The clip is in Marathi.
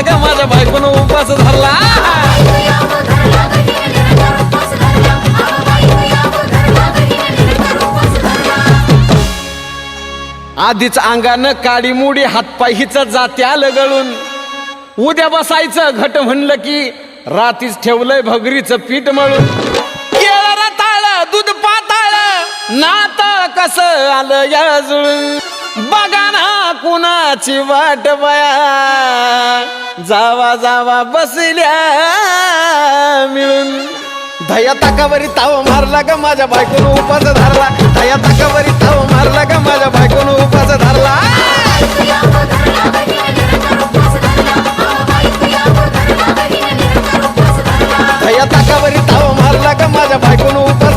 ग माझ्या बायकोनं उपास धरला आधीच अंगानं काडी मुडी हातपाय हिच जात्या लगळून उद्या बसायचं घट म्हणलं की रातीच ठेवलंय भगरीचं पीठ मळून केळ रताळ दूध पाताळ नात कसं आलं या जुळून बघा ना कुणाची वाट बया जावा जावा बसल्या मिळून दया ताकावरी ताव मारला ग माझ्या बायकोनं उपास धरला दया ताकावरी ताव मारला ग माझ्या बायकोनं उपास धरला दया ताकावरी ताव मारला ग माझ्या बायकोनं उपास